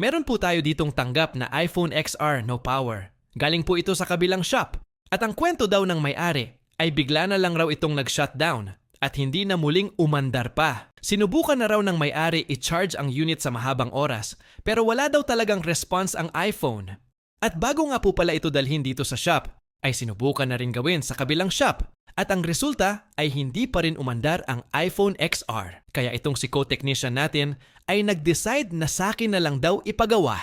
Meron po tayo ditong tanggap na iPhone XR no power. Galing po ito sa kabilang shop. At ang kwento daw ng may-ari ay bigla na lang raw itong nag-shutdown at hindi na muling umandar pa. Sinubukan na raw ng may-ari i-charge ang unit sa mahabang oras pero wala daw talagang response ang iPhone. At bago nga po pala ito dalhin dito sa shop, ay sinubukan na rin gawin sa kabilang shop. At ang resulta ay hindi pa rin umandar ang iPhone XR. Kaya itong si co-technician natin ay nag-decide na sa akin na lang daw ipagawa.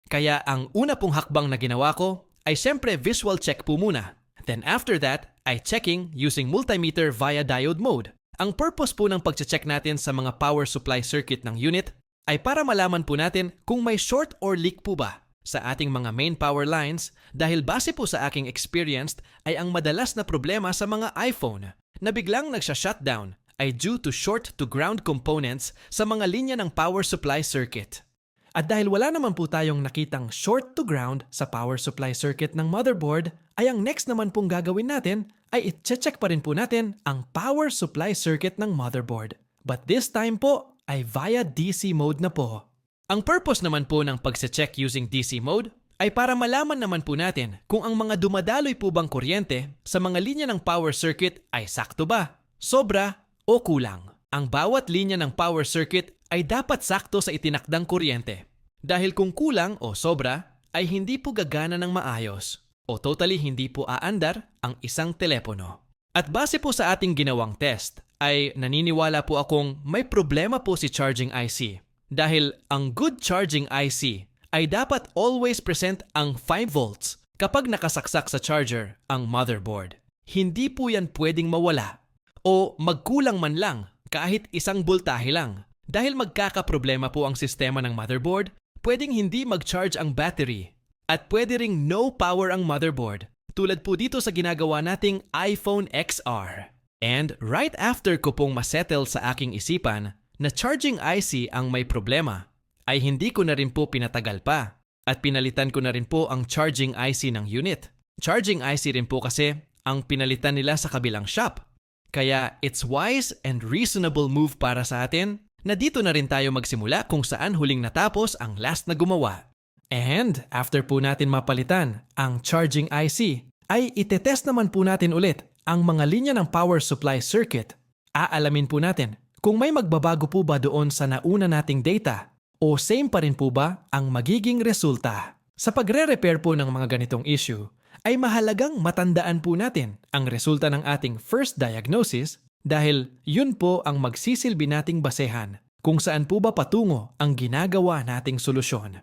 Kaya ang una pong hakbang na ginawa ko ay syempre visual check po muna. Then after that ay checking using multimeter via diode mode. Ang purpose po ng pag-check natin sa mga power supply circuit ng unit ay para malaman po natin kung may short or leak po ba sa ating mga main power lines dahil base po sa aking experience ay ang madalas na problema sa mga iPhone na biglang nagsha-shutdown ay due to short to ground components sa mga linya ng power supply circuit. At dahil wala naman po tayong nakitang short to ground sa power supply circuit ng motherboard, ay ang next naman pong gagawin natin ay i-check pa rin po natin ang power supply circuit ng motherboard. But this time po ay via DC mode na po. Ang purpose naman po ng pagse-check using DC mode ay para malaman naman po natin kung ang mga dumadaloy po bang kuryente sa mga linya ng power circuit ay sakto ba, sobra o kulang. Ang bawat linya ng power circuit ay dapat sakto sa itinakdang kuryente. Dahil kung kulang o sobra ay hindi po gagana ng maayos o totally hindi po aandar ang isang telepono. At base po sa ating ginawang test ay naniniwala po akong may problema po si charging IC. Dahil ang good charging IC ay dapat always present ang 5 volts kapag nakasaksak sa charger ang motherboard. Hindi po yan pwedeng mawala o magkulang man lang kahit isang boltahe lang. Dahil magkakaproblema po ang sistema ng motherboard, pwedeng hindi mag-charge ang battery at pwede ring no power ang motherboard tulad po dito sa ginagawa nating iPhone XR. And right after ko pong masettle sa aking isipan na charging IC ang may problema, ay hindi ko na rin po pinatagal pa at pinalitan ko na rin po ang charging IC ng unit. Charging IC rin po kasi ang pinalitan nila sa kabilang shop. Kaya it's wise and reasonable move para sa atin na dito na rin tayo magsimula kung saan huling natapos ang last na gumawa. And after po natin mapalitan ang charging IC, ay itetest naman po natin ulit ang mga linya ng power supply circuit. Aalamin po natin kung may magbabago po ba doon sa nauna nating data o same pa rin po ba ang magiging resulta. Sa pagre-repair po ng mga ganitong issue, ay mahalagang matandaan po natin ang resulta ng ating first diagnosis dahil yun po ang magsisilbi nating basehan kung saan po ba patungo ang ginagawa nating solusyon.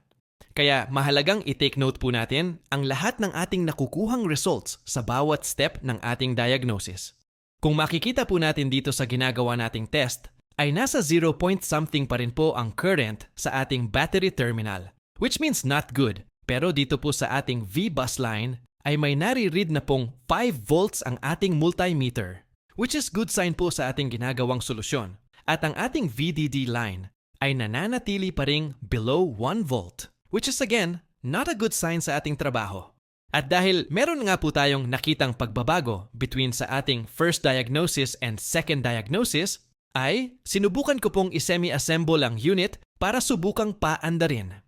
Kaya mahalagang i-take note po natin ang lahat ng ating nakukuhang results sa bawat step ng ating diagnosis. Kung makikita po natin dito sa ginagawa nating test, ay nasa 0 point something pa rin po ang current sa ating battery terminal, which means not good. Pero dito po sa ating V-bus line, ay may nare-read na pong 5 volts ang ating multimeter, which is good sign po sa ating ginagawang solusyon. At ang ating VDD line ay nananatili pa ring below 1 volt, which is again, not a good sign sa ating trabaho. At dahil meron nga po tayong nakitang pagbabago between sa ating first diagnosis and second diagnosis, ay sinubukan ko pong i-semi-assemble ang unit para subukang paandarin.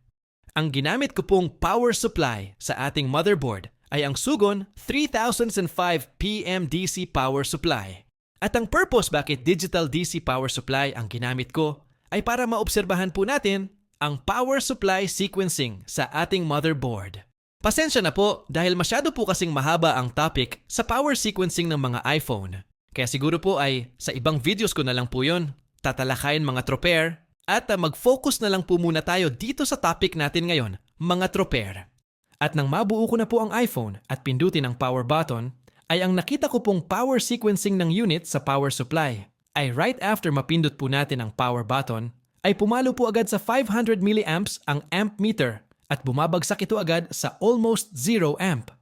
Ang ginamit ko pong power supply sa ating motherboard ay ang Sugon 3005 PM DC power supply. At ang purpose bakit digital DC power supply ang ginamit ko ay para maobserbahan po natin ang power supply sequencing sa ating motherboard. Pasensya na po dahil masyado po kasing mahaba ang topic sa power sequencing ng mga iPhone. Kaya siguro po ay sa ibang videos ko na lang po yun, tatalakayin mga tropair at mag-focus na lang po muna tayo dito sa topic natin ngayon, mga tropair. At nang mabuo ko na po ang iPhone at pindutin ang power button, ay ang nakita ko pong power sequencing ng unit sa power supply ay right after mapindot po natin ang power button, ay pumalo po agad sa 500 mA ang amp meter at bumabagsak ito agad sa almost 0 amp.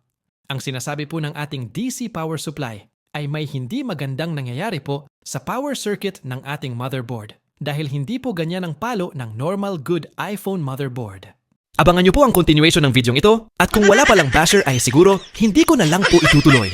Ang sinasabi po ng ating DC power supply ay may hindi magandang nangyayari po sa power circuit ng ating motherboard dahil hindi po ganyan ang palo ng normal good iPhone motherboard. Abangan nyo po ang continuation ng videong ito at kung wala palang basher ay siguro hindi ko na lang po itutuloy.